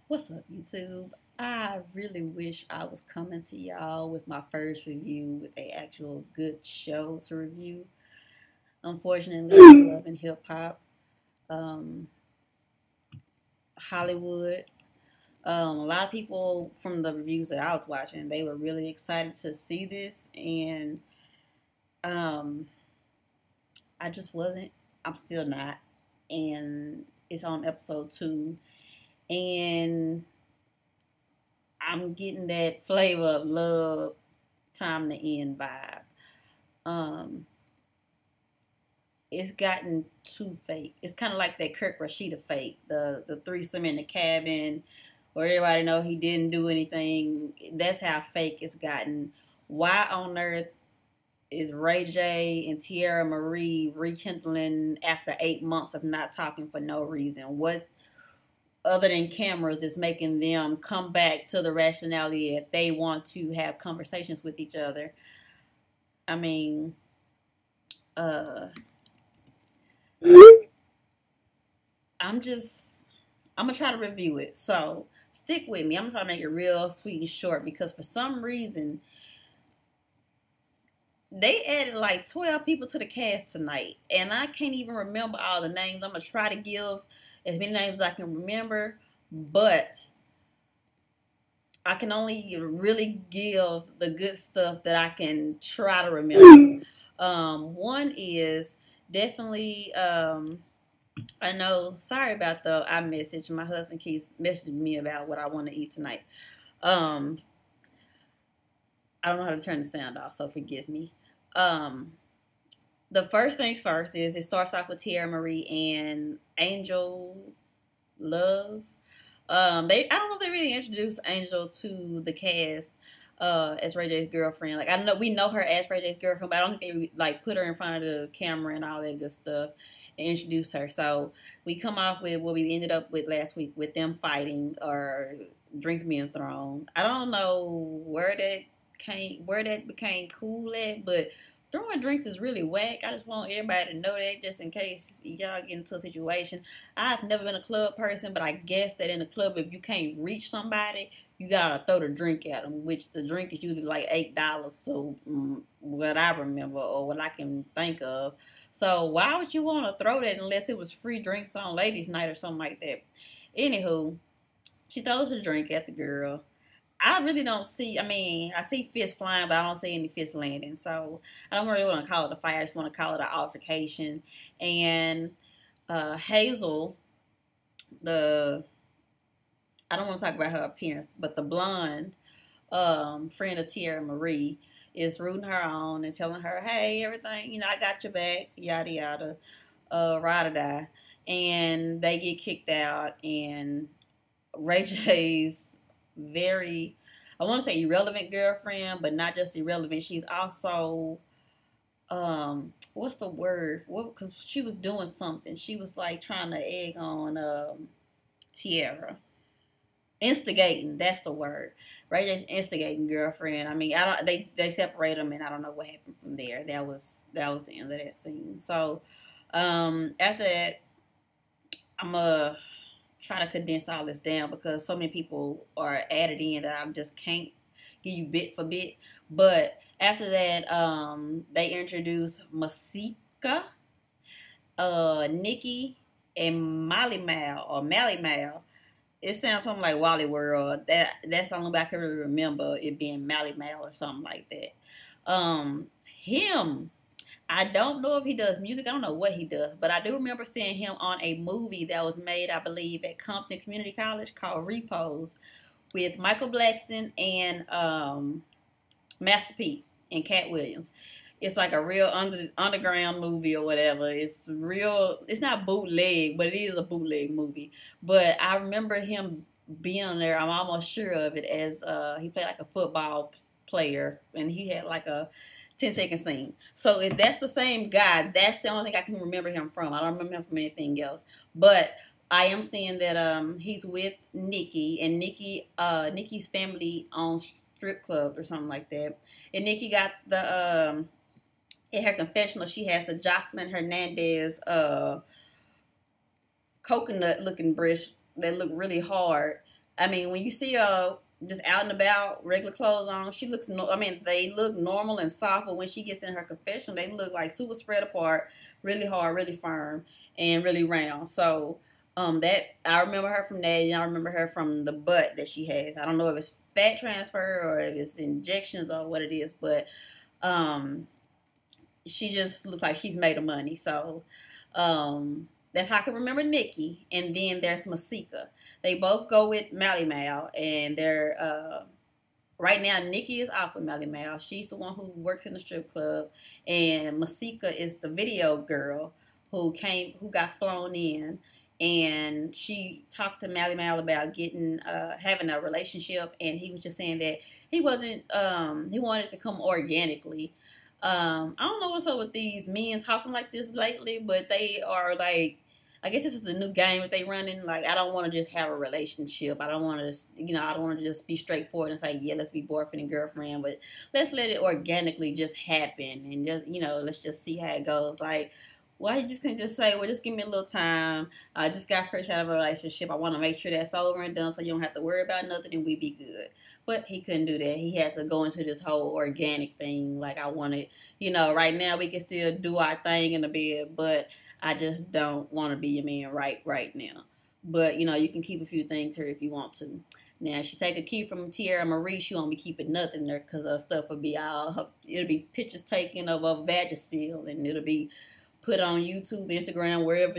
What's up, YouTube? I really wish I was coming to y'all with my first review with a actual good show to review. Unfortunately, it's Love and Hip Hop, um, Hollywood. A lot of people from the reviews that I was watching, they were really excited to see this, and um, I just wasn't. I'm still not, and it's on episode 2, and I'm getting that flavor of love, time to end vibe. Um, it's gotten too fake. It's kind of like that Kirk Rashida fake, the threesome in the cabin, where everybody know he didn't do anything. That's how fake it's gotten. Why on earth is Ray J and Tierra Marie rekindling after 8 months of not talking for no reason? What other than cameras is making them come back to the rationality that they want to have conversations with each other? I mean, uh, I'm just I'm gonna try to review it. So stick with me. I'm gonna try to make it real sweet and short because for some reason they added like 12 people to the cast tonight, and I can't even remember all the names. I'm gonna try to give as many names as I can remember, but I can only really give the good stuff that I can try to remember. One is definitely I know. Sorry about the iMessage. My husband keeps messaging me about what I want to eat tonight. Um, I don't know how to turn the sound off, so forgive me. Um, the first things first is it starts off with Tierra Marie and Angel Love. I don't know if they really introduced Angel to the cast as Ray J's girlfriend. Like I know we know her as Ray J's girlfriend, but I don't think they like put her in front of the camera and all that good stuff and introduced her. So we come off with what we ended up with last week with them fighting or drinks being thrown. I don't know where that became cool at, but throwing drinks is really whack. I just want everybody to know that just in case y'all get into a situation. I've never been a club person, but I guess that in a club, if you can't reach somebody, you gotta throw the drink at them, which the drink is usually like $8. So what I remember or what I can think of. So why would you want to throw that unless it was free drinks on ladies' night or something like that? Anywho, she throws her drink at the girl. I really don't see. I mean, I see fists flying, but I don't see any fists landing. So I don't really want to call it a fight. I just want to call it an altercation. And Hazel, the I don't want to talk about her appearance, but the blonde friend of Tierra Marie is rooting her on and telling her, "Hey, everything, I got your back, yada yada, ride or die." And they get kicked out, and Ray J's very, I want to say irrelevant girlfriend, but not just irrelevant. She's also, what's the word? What? Because she was doing something. She was like trying to egg on Tierra. Instigating, that's the word, right? That's instigating girlfriend. I mean, I don't. They separate them, and I don't know what happened from there. That was the end of that scene. So, after that, I'm try to condense all this down because so many people are added in that I just can't give you bit for bit. But after that, they introduce Masika, Nikki, and Molly Mal or Mally Mal. It sounds something like Wally World. That's the only way I can really remember it being Mally Mal or something like that. Him, I don't know if he does music. I don't know what he does, but I do remember seeing him on a movie that was made, I believe, at Compton Community College called Repose with Michael Blackson and Master P and Cat Williams. It's like a real underground movie or whatever. It's real. It's not bootleg, but it is a bootleg movie. But I remember him being on there. I'm almost sure of it as he played like a football player, and he had like a 10-second scene. So if that's the same guy, that's the only thing I can remember him from. I don't remember him from anything else. But I am seeing that he's with Nikki, and Nikki's family owns strip clubs or something like that. And Nikki got the in her confessional, she has the Jocelyn Hernandez coconut looking breasts that look really hard. I mean, when you see her just out and about, regular clothes on, she looks. No, I mean, they look normal and soft, but when she gets in her confession, they look like super spread apart, really hard, really firm, and really round. So, that I remember her from that, and I remember her from the butt that she has. I don't know if it's fat transfer or if it's injections or what it is, but um, she just looks like she's made of money. So, that's how I can remember Nikki. And then there's Masika. They both go with Mally Mal, and they're right now Nikki is off with Mally Mal. She's the one who works in the strip club, and Masika is the video girl who got flown in, and she talked to Mally Mal about getting having a relationship, and he was just saying that he wasn't he wanted to come organically. I don't know what's up with these men talking like this lately, but they are like, I guess this is the new game that they running. Like, I don't want to just have a relationship. I don't want to, I don't want to just be straightforward and say, yeah, let's be boyfriend and girlfriend, but let's let it organically just happen and just, let's just see how it goes. Like, why you just couldn't just say, well, just give me a little time. I just got fresh out of a relationship. I want to make sure that's over and done so you don't have to worry about nothing and we be good. But he couldn't do that. He had to go into this whole organic thing. Like, I wanted, right now we can still do our thing in the bed, but I just don't want to be your man right now. But, you can keep a few things here if you want to. Now, if she take a key from Tierra Marie, she won't be keeping nothing there because her stuff will be it'll be pictures taken of a Vagisil, and it'll be put on YouTube, Instagram, wherever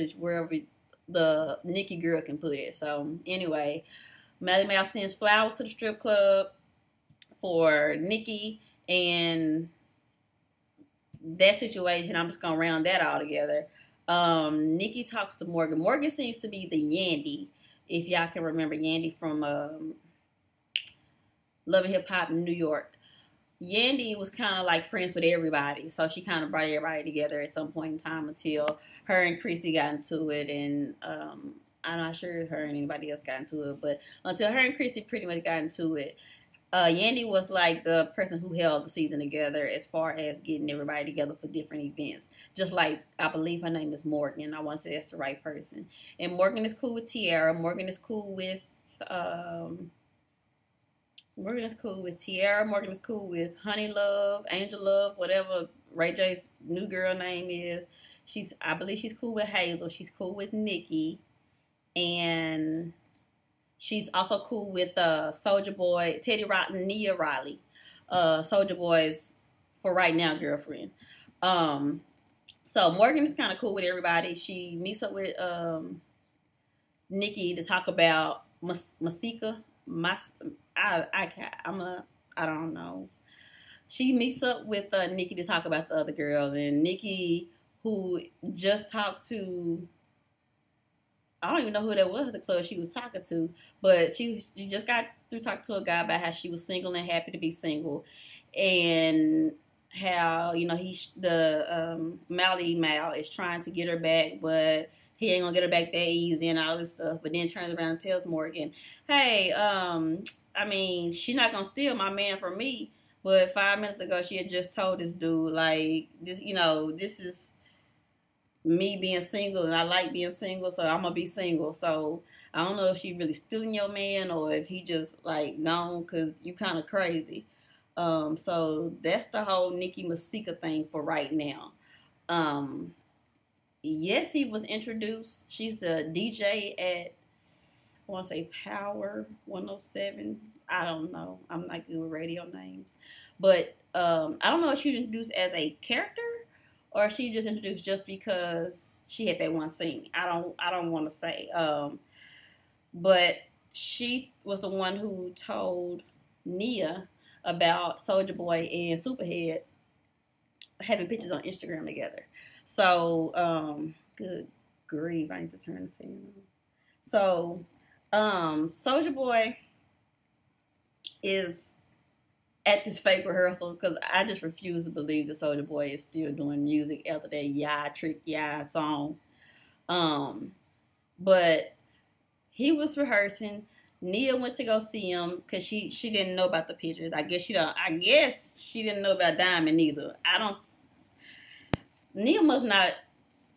the Nikki girl can put it. So, anyway, Mally Mal sends flowers to the strip club for Nikki, and that situation, I'm just going to round that all together. Nikki talks to Morgan. Morgan seems to be the Yandy, if y'all can remember Yandy from Love and Hip Hop in New York. Yandy was kind of like friends with everybody, so she kind of brought everybody together at some point in time until her and Chrissy got into it, and I'm not sure if her and anybody else got into it, but until her and Chrissy pretty much got into it, Yandy was like the person who held the season together as far as getting everybody together for different events. Just like, I believe her name is Morgan. I want to say that's the right person. And Morgan is cool with Tierra. Morgan is cool with Tierra. Morgan is cool with Honey Love, Angel Love, whatever Ray J's new girl name is. I believe she's cool with Hazel. She's cool with Nikki. And she's also cool with Soulja Boy, Teddy Rotten, Nia Riley. Soulja Boy's, for right now, girlfriend. So Morgan is kind of cool with everybody. She meets up with Nikki to talk about Masika. I don't know. She meets up with Nikki to talk about the other girl, and Nikki, who just talked to, I don't even know who that was at the club she was talking to, but she just got through talking to a guy about how she was single and happy to be single, and how Mally Mal is trying to get her back, but he ain't gonna get her back that easy and all this stuff. But then turns around and tells Morgan, "Hey, I mean, she's not gonna steal my man from me." But 5 minutes ago, she had just told this dude, like, this is me being single, and I like being single, so I'm gonna be single. So I don't know if she really stealing your man or if he just like gone because you kind of crazy. So that's the whole Nikki Masika thing for right now. Yes, he was introduced. She's the DJ at, I want to say Power 107. I don't know. I'm not good with radio names. But I don't know if she was introduced as a character or she just introduced just because she had that one scene. I don't want to say. But she was the one who told Nia about Soulja Boy and Superhead having pictures on Instagram together. So, good grief, I need to turn the fan on. So, Soulja Boy is at this fake rehearsal because I just refuse to believe that Soulja Boy is still doing music after that "Yeah Trick Yeah" song. But he was rehearsing. Nia went to go see him because she didn't know about the pictures. I guess she didn't know about Diamond either. Nia must not.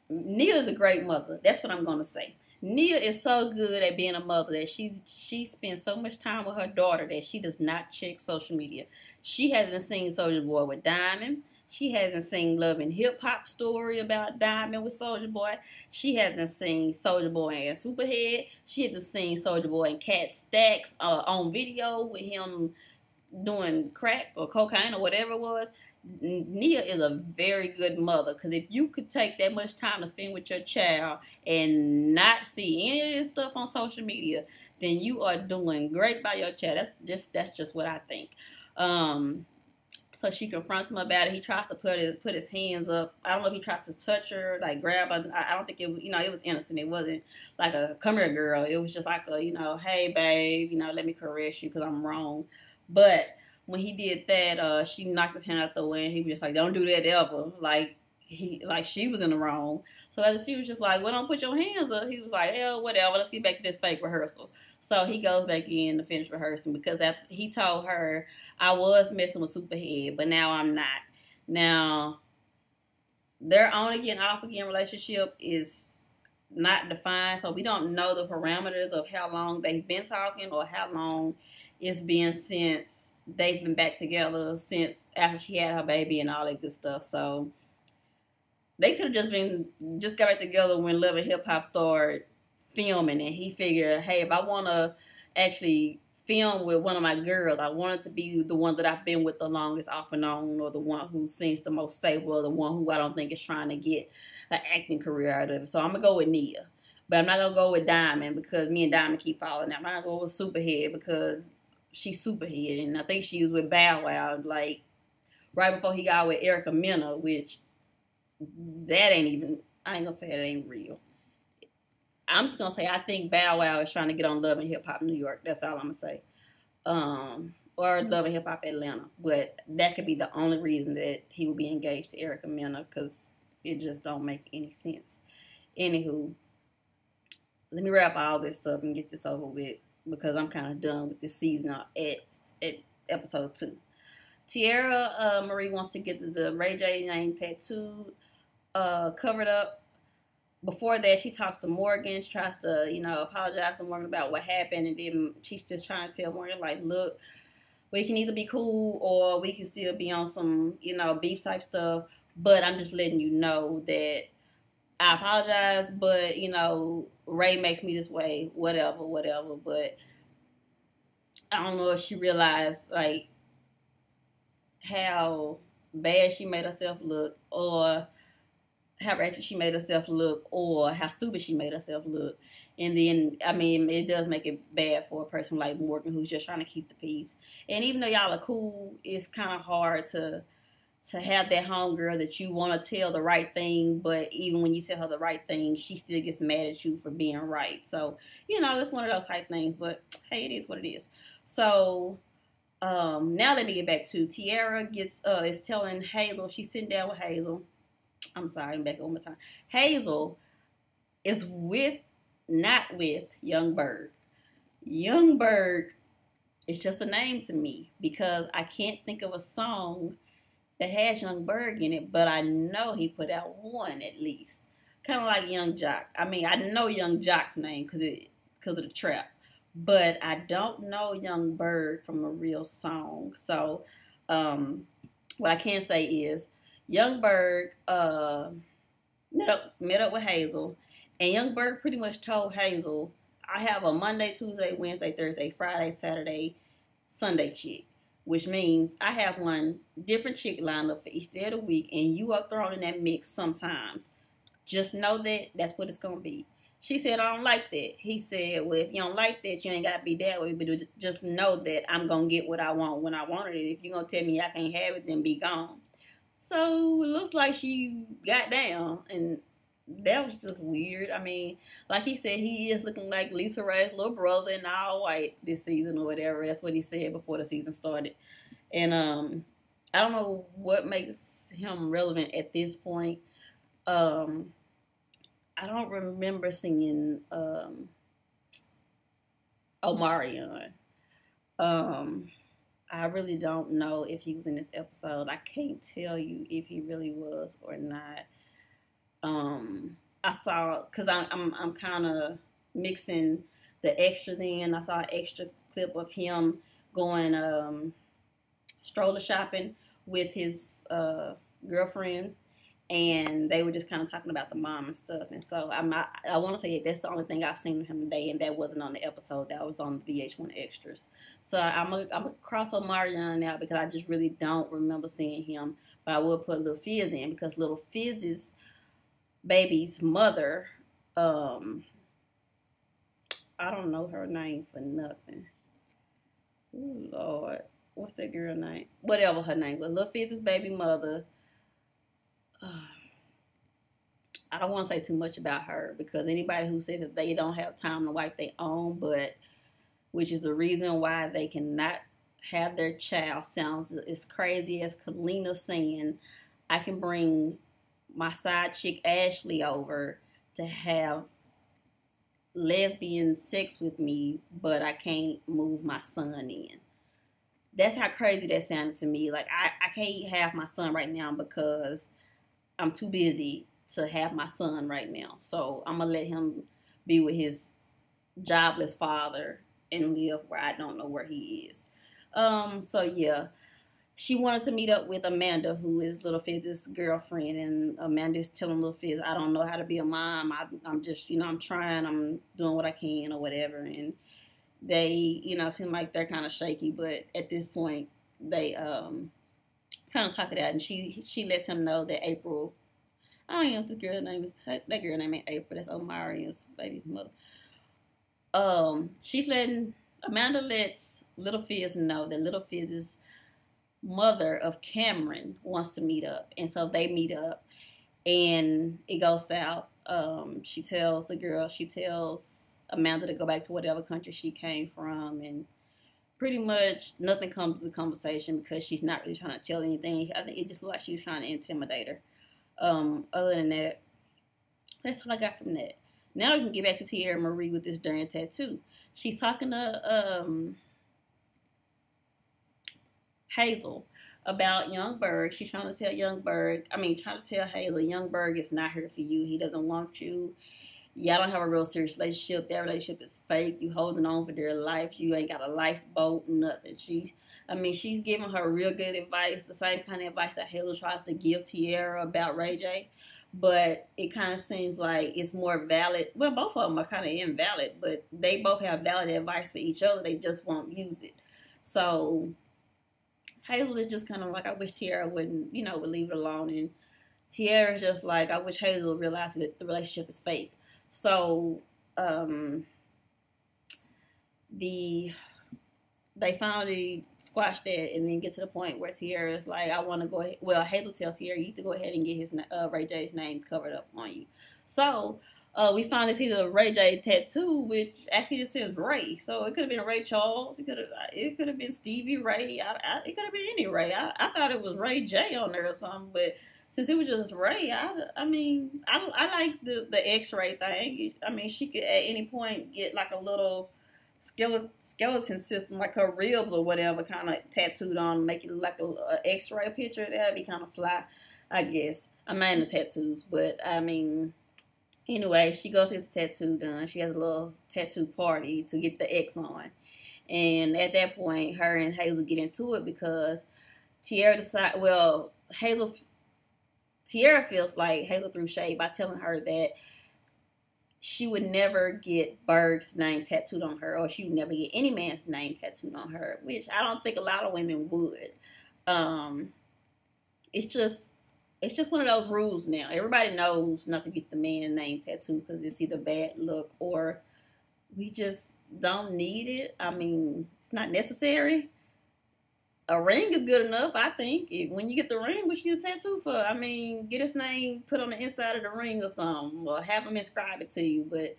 Nia is a great mother. That's what I'm gonna say. Nia is so good at being a mother that she spends so much time with her daughter that she does not check social media. She hasn't seen Soldier Boy with Diamond. She hasn't seen Love and Hip Hop story about Diamond with Soldier Boy. She hasn't seen Soldier Boy and Superhead. She hasn't seen Soldier Boy and Cat Stacks on video with him doing crack or cocaine or whatever it was. Nia is a very good mother because if you could take that much time to spend with your child and not see any of this stuff on social media, then you are doing great by your child. That's just what I think. Um, so she confronts him about it. He tries to put his hands up. I don't know if he tries to touch her, like grab her. I don't think it. It was innocent. It wasn't like a come here girl. It was just like a hey babe, let me caress you because I'm wrong. But when he did that, she knocked his hand out the way, and he was just like, "Don't do that ever." Like she was in the wrong. So as she was just like, "Well, don't put your hands up." He was like, "Yeah, whatever. Let's get back to this fake rehearsal." So he goes back in to finish rehearsing because he told her, "I was messing with Superhead, but now I'm not." Now their on again, off again relationship is not defined, so we don't know the parameters of how long they've been talking or how long it's been since they've been back together since after she had her baby and all that good stuff. So they could have just got back together when Love and Hip Hop started filming, and he figured, hey, if I want to actually film with one of my girls, I want it to be the one that I've been with the longest off and on, or the one who seems the most stable, or the one who I don't think is trying to get an acting career out of it. So I'm gonna go with Nia. But I'm not gonna go with Diamond because me and Diamond keep falling out. I'm not gonna go with Superhead because she's Superhead, and I think she was with Bow Wow like right before he got with Erica Mena, which that ain't even. I ain't gonna say that ain't real. I'm just gonna say I think Bow Wow is trying to get on Love and Hip Hop New York. That's all I'm gonna say. Or Love and Hip Hop Atlanta, but that could be the only reason that he would be engaged to Erica Mena because it just don't make any sense. Anywho, let me wrap all this up and get this over with because I'm kind of done with this season at episode 2. Tierra Marie wants to get the Ray J name tattoo covered up. Before that, she talks to Morgan. She tries to, apologize to Morgan about what happened, and then she's just trying to tell Morgan, like, look, we can either be cool or we can still be on some, beef type stuff. But I'm just letting you know that I apologize, but Ray makes me this way, whatever, whatever. But I don't know if she realized like how bad she made herself look, or how ratchet she made herself look, or how stupid she made herself look. And then, I mean, it does make it bad for a person like Morgan who's just trying to keep the peace. And even though y'all are cool, it's kind of hard to have that homegirl that you want to tell the right thing, but even when you tell her the right thing, she still gets mad at you for being right. So, it's one of those type things, but hey, it is what it is. So, now let me get back to Tierra is telling Hazel, she's sitting down with Hazel. I'm sorry, I'm back one more time. Hazel is not with Young Berg. Young Berg is just a name to me because I can't think of a song that has Young Berg in it, but I know he put out one at least. Kind of like Young Jock. I mean, I know Young Jock's name because of the trap, but I don't know Young Berg from a real song. So, what I can say is Young Berg met up with Hazel, and Young Berg pretty much told Hazel, I have a Monday, Tuesday, Wednesday, Thursday, Friday, Saturday, Sunday chick, which means I have one different chick lined up for each day of the week, and you are thrown in that mix sometimes. Just know that that's what it's going to be. She said, I don't like that. He said, well, if you don't like that, you ain't got to be down with me, but just know that I'm going to get what I want when I want it. If you're going to tell me I can't have it, then be gone. So it looks like she got down, and that was just weird. I mean, like he said, he is looking like Lisa Ray's little brother in all white this season or whatever. That's what he said before the season started. And I don't know what makes him relevant at this point. I don't remember singing Omarion. I really don't know if he was in this episode. I can't tell you if he really was or not. I saw because I'm kind of mixing the extras in. I saw an extra clip of him going stroller shopping with his girlfriend, and they were just kind of talking about the mom and stuff. And so I want to say that's the only thing I've seen of him today, and that wasn't on the episode. That was on the VH1 extras. So I'm gonna cross Omarion out because I just really don't remember seeing him. But I will put Little Fizz in because Little Fizz's baby's mother, I don't know her name for nothing. Ooh, Lord, what's that girl name? Whatever her name was, Little Fizz's baby mother. I don't want to say too much about her because anybody who says that they don't have time to wipe their own butt, which is the reason why they cannot have their child, sounds as crazy as Kalina saying, I can bring my side chick Ashley over to have lesbian sex with me, but I can't move my son in. That's how crazy that sounded to me. Like, I can't have my son right now because I'm too busy to have my son right now. So I'm going to let him be with his jobless father and live where I don't know where he is. So yeah, she wanted to meet up with Amanda, who is Little Fizz's girlfriend, and Amanda's telling Little Fizz, I don't know how to be a mom. I'm just, I'm trying, I'm doing what I can or whatever. And they, seem like they're kind of shaky, but at this point, they kind of talk it out, and she lets him know that April, I don't even know if the girl name is, that girl name ain't April, that's Omarion's baby's mother. Amanda lets Little Fizz know that Little Fizz's mother of Cameron wants to meet up. And so they meet up and it goes south. She tells Amanda to go back to whatever country she came from, and pretty much nothing comes to the conversation because she's not really trying to tell anything. I think it just looked like she was trying to intimidate her. Other than that, that's all I got from that. Now we can get back to Tierra Marie with this darn tattoo. She's talking to Hazel about Young Berg. She's trying to tell Hazel, Young Berg is not here for you. He doesn't want you. Y'all don't have a real serious relationship. That relationship is fake. You holding on for dear life. You ain't got a lifeboat, nothing. She's giving her real good advice, the same kind of advice that Hazel tries to give Tierra about Ray J. But it kind of seems like it's more valid. Well, both of them are kind of invalid, but they both have valid advice for each other. They just won't use it. So Hazel is just kind of like, I wish Tierra wouldn't, would leave it alone. And Tierra's just like, I wish Hazel realized that the relationship is fake. So they finally squashed that and then get to the point where Tierra's like, I want to go ahead. Well, Hazel tells Tierra, you need to go ahead and get his Ray J's name covered up on you. So we finally see the Ray J tattoo, which actually just says Ray. So it could have been Ray Charles. It could have been Stevie Ray. It could have been any Ray. I thought it was Ray J on there or something, but since it was just Ray, I like the X-ray thing. She could at any point get like a little skeleton system, like her ribs or whatever, kind of tattooed on, make it look like a X-ray picture. That'd be kind of fly, I guess. I'm not into tattoos, but anyway, she goes to get the tattoo done. She has a little tattoo party to get the X on, and at that point, her and Hazel get into it because Tierra feels like Hazel threw shade by telling her that she would never get Berg's name tattooed on her, or she would never get any man's name tattooed on her, which I don't think a lot of women would. It's just one of those rules now. Everybody knows not to get the man name tattooed because it's either bad luck or we just don't need it. It's not necessary. A ring is good enough, I think. When you get the ring, what you get a tattoo for? Get his name put on the inside of the ring or something, or have him inscribe it to you. But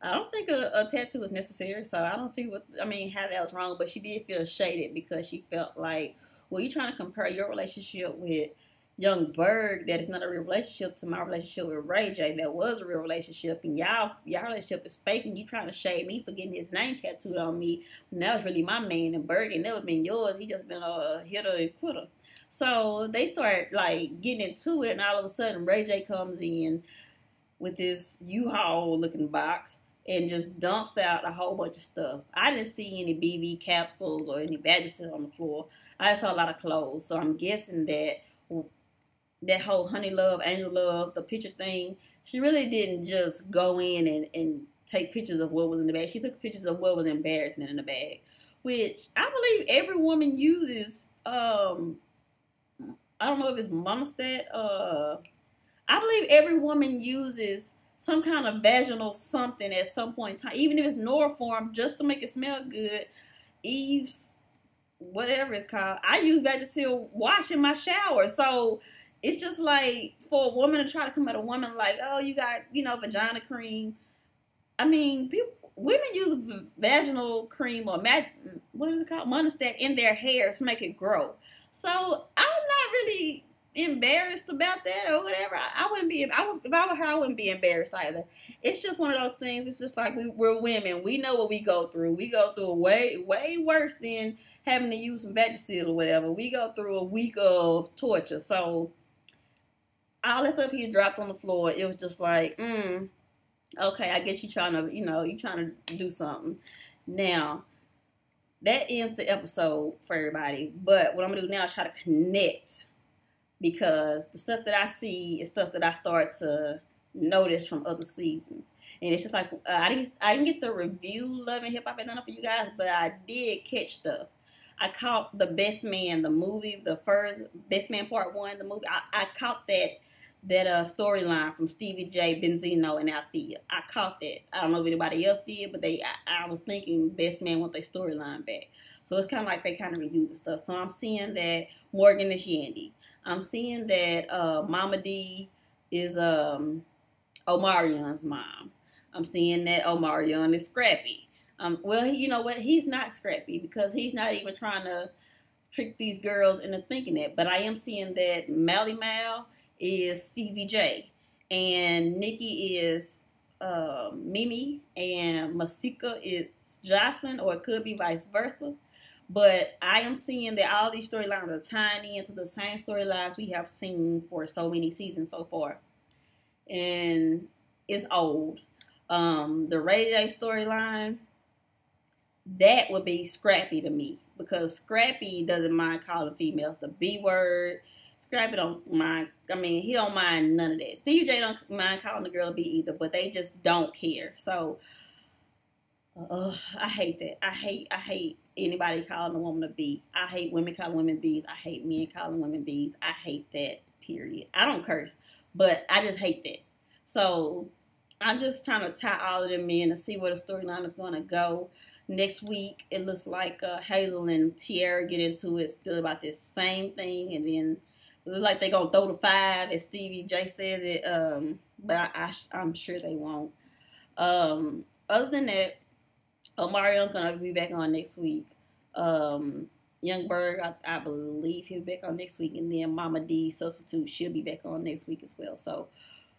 I don't think a tattoo is necessary, so I don't see how that was wrong. But she did feel shaded because she felt like, well, you're trying to compare your relationship with Young Berg, that is not a real relationship, to my relationship with Ray J, that was a real relationship, and y'all relationship is fake, and you trying to shade me for getting his name tattooed on me when that was really my man, and Berg ain't never been yours. He just been a hitter and quitter. So they start like getting into it, and all of a sudden Ray J comes in with this U-Haul looking box, and just dumps out a whole bunch of stuff. I didn't see any BB capsules or any Vagisil on the floor. I saw a lot of clothes. So I'm guessing that that whole honey love, angel love, the picture thing, she really didn't just go in and take pictures of what was in the bag. She took pictures of what was embarrassing in the bag, which I believe every woman uses. I don't know if it's Monistat. I believe every woman uses some kind of vaginal something at some point in time, even if it's Norform, just to make it smell good. Eve's, whatever it's called. I use Vagisil wash in my shower, so it's just like for a woman to try to come at a woman like, oh, you got vagina cream. I mean, women use vaginal cream or what is it called, Monistat in their hair to make it grow. So I'm not really embarrassed about that or whatever. I wouldn't be. If I were her, I wouldn't be embarrassed either. It's just one of those things. It's just like we're women. We know what we go through. We go through way worse than having to use some Vagisil or whatever. We go through a week of torture. So all that stuff he dropped on the floor, it was just like, okay, I guess you trying to do something. Now, that ends the episode for everybody. But what I'm going to do now is try to connect, because the stuff that I see is stuff that I start to notice from other seasons. And it's just like, I didn't get the review Love and Hip Hop and none for you guys, but I did catch stuff. I caught The Best Man, the movie, the first Best Man Part 1, the movie. I caught that storyline from Stevie J, Benzino, and Althea. I caught that. I don't know if anybody else did, but I was thinking Best Man want their storyline back. So it's kind of like they kind of reuse the stuff. So I'm seeing that Morgan is Yandy. I'm seeing that Mama D is Omarion's mom. I'm seeing that Omarion is Scrappy. Well, you know what? He's not Scrappy, because he's not even trying to trick these girls into thinking that. But I am seeing that Mally Mal is Stevie J, and Nikki is Mimi, and Masika is Jocelyn, or it could be vice versa. But I am seeing that all these storylines are tying into the same storylines we have seen for so many seasons so far. And it's old. The Ray J storyline, that would be Scrappy to me, because Scrappy doesn't mind calling females the B word. Scrappy don't mind. I mean, he don't mind none of that. Stevie J don't mind calling the girl a B either, but they just don't care. So, I hate that. I hate anybody calling a woman a B. I hate women calling women B's. I hate men calling women B's. I hate that, period. I don't curse, but I just hate that. So, I'm just trying to tie all of them in and see where the storyline is going to go. Next week, it looks like Hazel and Tiara get into it still about this same thing, and then it looks like they're going to throw the 5, as Stevie J says it, but I'm sure they won't. Other than that, Omarion's going to be back on next week. Young Berg, I believe he'll be back on next week, and then Mama D, substitute, she'll be back on next week as well. So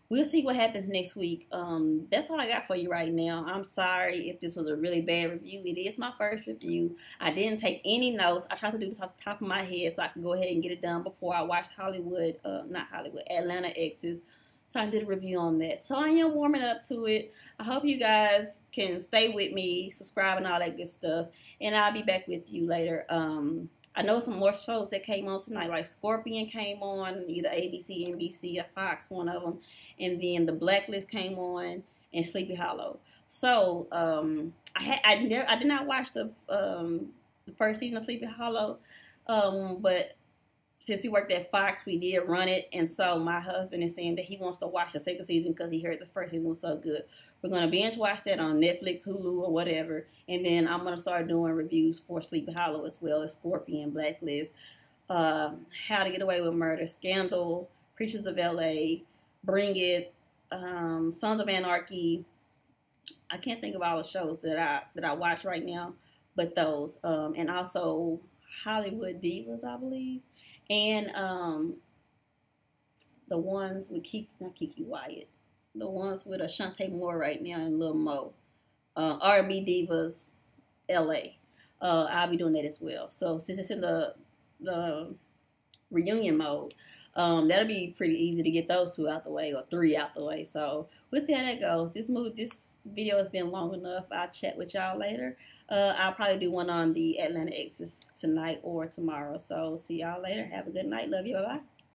we'll see what happens next week. That's all I got for you right now. I'm sorry if this was a really bad review. It is my first review. I didn't take any notes. I tried to do this off the top of my head so I can go ahead and get it done before I watched Atlanta Exes. So I did a review on that. So I am warming up to it. I hope you guys can stay with me, subscribe and all that good stuff. And I'll be back with you later. I know some more shows that came on tonight, like Scorpion came on, either ABC, NBC, or Fox, one of them. And then The Blacklist came on, and Sleepy Hollow. So I did not watch the first season of Sleepy Hollow, but since we worked at Fox, we did run it, and so my husband is saying that he wants to watch the second season because he heard the first season was so good. We're going to binge watch that on Netflix, Hulu, or whatever, and then I'm going to start doing reviews for Sleepy Hollow as well as Scorpion, Blacklist, How to Get Away with Murder, Scandal, Preachers of L.A., Bring It, Sons of Anarchy. I can't think of all the shows that I watch right now, but those, and also Hollywood Divas, I believe. And the ones with not Kiki Wyatt, the ones with Ashante Moore right now and Lil Mo, R&B Divas, L.A. I'll be doing that as well. So since it's in the reunion mode, that'll be pretty easy to get those 2 out the way, or 3 out the way. So we'll see how that goes. This video has been long enough. I'll chat with y'all later. I'll probably do one on the Atlanta Exes tonight or tomorrow. So see y'all later. Have a good night. Love you. Bye bye.